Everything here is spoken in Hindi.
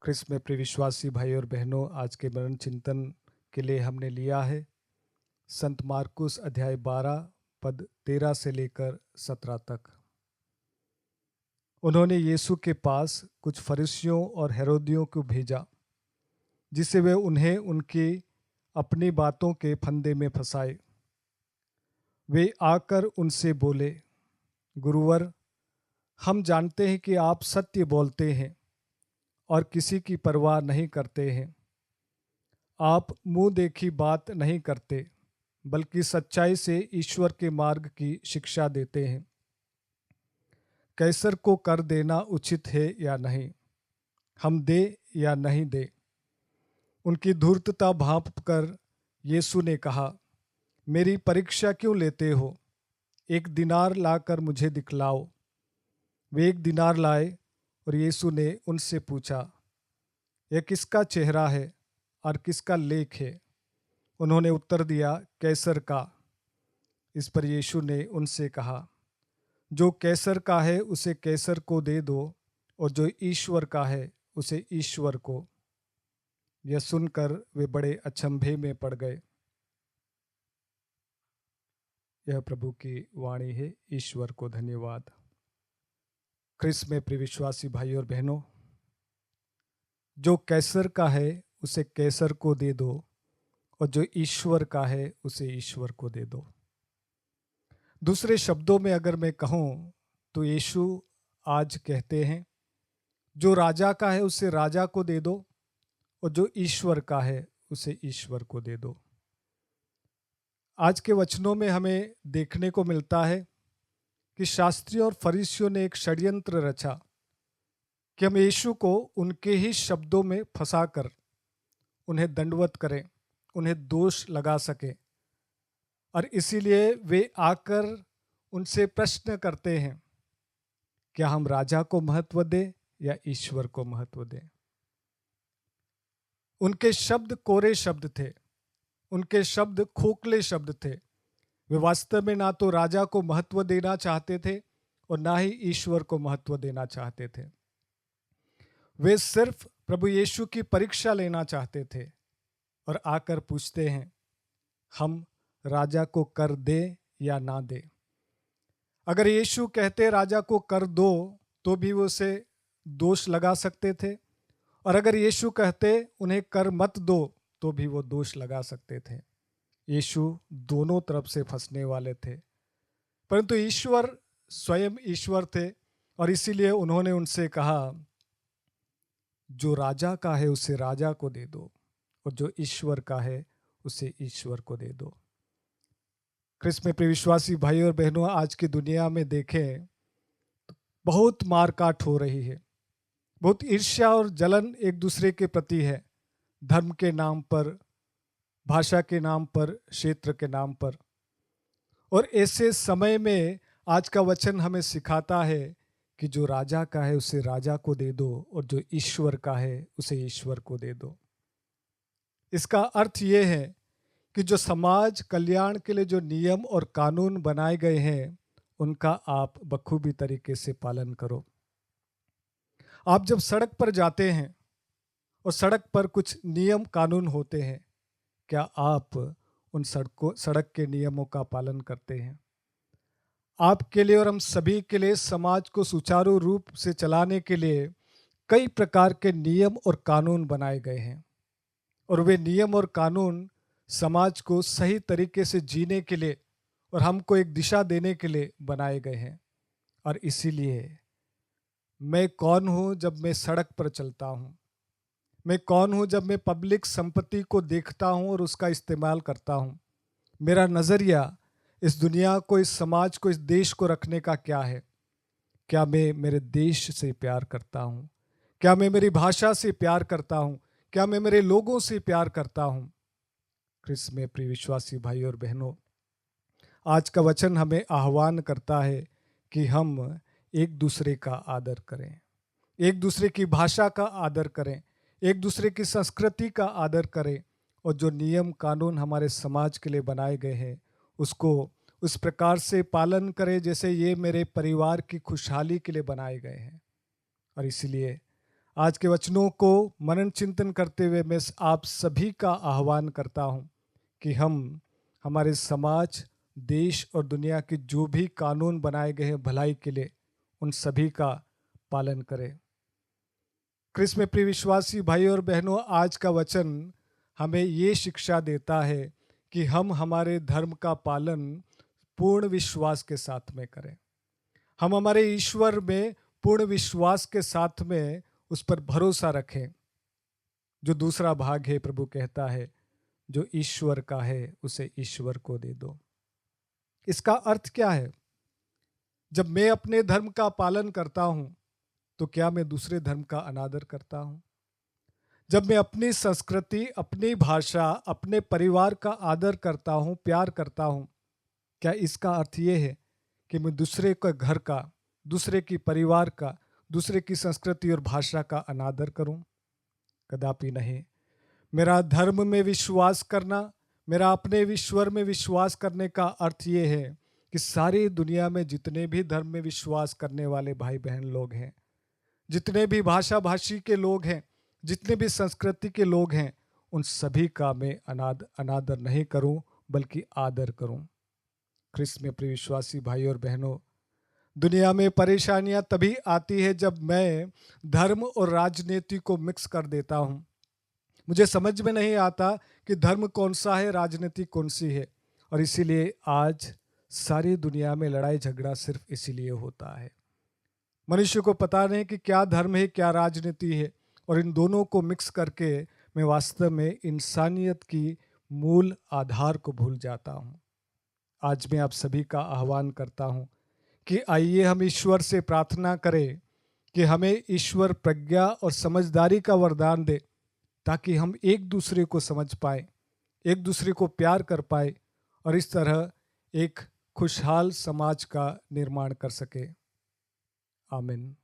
क्रिस्त में प्रिय विश्वासी भाई और बहनों, आज के मनन चिंतन के लिए हमने लिया है संत मार्कुस अध्याय 12 पद 13 से लेकर 17 तक। उन्होंने यीशु के पास कुछ फरीसियों और हेरोदियों को भेजा जिससे वे उन्हें उनकी अपनी बातों के फंदे में फंसाए। वे आकर उनसे बोले, गुरुवर, हम जानते हैं कि आप सत्य बोलते हैं और किसी की परवाह नहीं करते हैं। आप मुंह देखी बात नहीं करते बल्कि सच्चाई से ईश्वर के मार्ग की शिक्षा देते हैं। कैसर को कर देना उचित है या नहीं, हम दे या नहीं दे। उनकी धूर्तता भांप कर यीशु ने कहा, मेरी परीक्षा क्यों लेते हो? एक दिनार लाकर मुझे दिखलाओ। वे एक दिनार लाए और यीशु ने उनसे पूछा, यह किसका चेहरा है और किसका लेख है? उन्होंने उत्तर दिया, कैसर का। इस पर यीशु ने उनसे कहा, जो कैसर का है उसे कैसर को दे दो और जो ईश्वर का है उसे ईश्वर को। यह सुनकर वे बड़े अचंभे में पड़ गए। यह प्रभु की वाणी है। ईश्वर को धन्यवाद। क्रिस्त में प्रिय विश्वासी भाई और बहनों, जो कैसर का है उसे कैसर को दे दो और जो ईश्वर का है उसे ईश्वर को दे दो। दूसरे शब्दों में अगर मैं कहूँ तो यीशु आज कहते हैं, जो राजा का है उसे राजा को दे दो और जो ईश्वर का है उसे ईश्वर को दे दो। आज के वचनों में हमें देखने को मिलता है कि शास्त्रियों और फरीसियों ने एक षड्यंत्र रचा कि हम यीशु को उनके ही शब्दों में फंसाकर उन्हें दंडवत करें, उन्हें दोष लगा सके। और इसीलिए वे आकर उनसे प्रश्न करते हैं, क्या हम राजा को महत्व दें या ईश्वर को महत्व दें? उनके शब्द कोरे शब्द थे, उनके शब्द खोखले शब्द थे। वे वास्तव में ना तो राजा को महत्व देना चाहते थे और ना ही ईश्वर को महत्व देना चाहते थे। वे सिर्फ प्रभु यीशु की परीक्षा लेना चाहते थे और आकर पूछते हैं, हम राजा को कर दे या ना दे। अगर यीशु कहते राजा को कर दो तो भी वो उसे दोष लगा सकते थे, और अगर यीशु कहते उन्हें कर मत दो तो भी वो दोष लगा सकते थे। यीशु दोनों तरफ से फंसने वाले थे, परंतु ईश्वर स्वयं ईश्वर थे और इसीलिए उन्होंने उनसे कहा, जो राजा का है उसे राजा को दे दो और जो ईश्वर का है उसे ईश्वर को दे दो। क्रिस्त में प्रिय विश्वासी भाई और बहनों, आज की दुनिया में देखें तो बहुत मारकाट हो रही है, बहुत ईर्ष्या और जलन एक दूसरे के प्रति है, धर्म के नाम पर, भाषा के नाम पर, क्षेत्र के नाम पर। और ऐसे समय में आज का वचन हमें सिखाता है कि जो राजा का है उसे राजा को दे दो और जो ईश्वर का है उसे ईश्वर को दे दो। इसका अर्थ ये है कि जो समाज कल्याण के लिए जो नियम और कानून बनाए गए हैं उनका आप बखूबी तरीके से पालन करो। आप जब सड़क पर जाते हैं और सड़क पर कुछ नियम कानून होते हैं, क्या आप उन सड़क के नियमों का पालन करते हैं? आपके लिए और हम सभी के लिए समाज को सुचारू रूप से चलाने के लिए कई प्रकार के नियम और कानून बनाए गए हैं, और वे नियम और कानून समाज को सही तरीके से जीने के लिए और हमको एक दिशा देने के लिए बनाए गए हैं। और इसीलिए मैं कौन हूँ जब मैं सड़क पर चलता हूँ, मैं कौन हूँ जब मैं पब्लिक संपत्ति को देखता हूँ और उसका इस्तेमाल करता हूँ। मेरा नज़रिया इस दुनिया को, इस समाज को, इस देश को रखने का क्या है? क्या मैं मेरे देश से प्यार करता हूँ? क्या मैं मेरी भाषा से प्यार करता हूँ? क्या मैं मेरे लोगों से प्यार करता हूँ? क्रिस्त में प्रिय विश्वासी भाई और बहनों, आज का वचन हमें आह्वान करता है कि हम एक दूसरे का आदर करें, एक दूसरे की भाषा का आदर करें, एक दूसरे की संस्कृति का आदर करें, और जो नियम कानून हमारे समाज के लिए बनाए गए हैं उसको उस प्रकार से पालन करें जैसे ये मेरे परिवार की खुशहाली के लिए बनाए गए हैं। और इसलिए आज के वचनों को मनन चिंतन करते हुए मैं आप सभी का आह्वान करता हूं कि हम हमारे समाज, देश और दुनिया के जो भी कानून बनाए गए हैं भलाई के लिए, उन सभी का पालन करें। क्रिस्त में प्रिय विश्वासी भाई और बहनों, आज का वचन हमें ये शिक्षा देता है कि हम हमारे धर्म का पालन पूर्ण विश्वास के साथ में करें। हम हमारे ईश्वर में पूर्ण विश्वास के साथ में उस पर भरोसा रखें। जो दूसरा भाग है, प्रभु कहता है, जो ईश्वर का है उसे ईश्वर को दे दो। इसका अर्थ क्या है? जब मैं अपने धर्म का पालन करता हूं तो क्या मैं दूसरे धर्म का अनादर करता हूं? जब मैं अपनी संस्कृति, अपनी भाषा, अपने परिवार का आदर करता हूं, प्यार करता हूं, क्या इसका अर्थ ये है कि मैं दूसरे के घर का, दूसरे की परिवार का, दूसरे की संस्कृति और भाषा का अनादर करूं? कदापि नहीं। मेरा धर्म में विश्वास करना, मेरा अपने ईश्वर में विश्वास करने का अर्थ ये है कि सारी दुनिया में जितने भी धर्म में विश्वास करने वाले भाई बहन लोग हैं, जितने भी भाषा भाषी के लोग हैं, जितने भी संस्कृति के लोग हैं, उन सभी का मैं अनादर नहीं करूं बल्कि आदर करूं। क्रिस्त में प्रिय विश्वासी भाई और बहनों, दुनिया में परेशानियां तभी आती है जब मैं धर्म और राजनीति को मिक्स कर देता हूं। मुझे समझ में नहीं आता कि धर्म कौन सा है, राजनीति कौन सी है, और इसीलिए आज सारी दुनिया में लड़ाई झगड़ा सिर्फ इसीलिए होता है। मनुष्य को पता नहीं कि क्या धर्म है, क्या राजनीति है, और इन दोनों को मिक्स करके मैं वास्तव में इंसानियत की मूल आधार को भूल जाता हूँ। आज मैं आप सभी का आह्वान करता हूँ कि आइए हम ईश्वर से प्रार्थना करें कि हमें ईश्वर प्रज्ञा और समझदारी का वरदान दे, ताकि हम एक दूसरे को समझ पाए, एक दूसरे को प्यार कर पाए और इस तरह एक खुशहाल समाज का निर्माण कर सके। आमीन।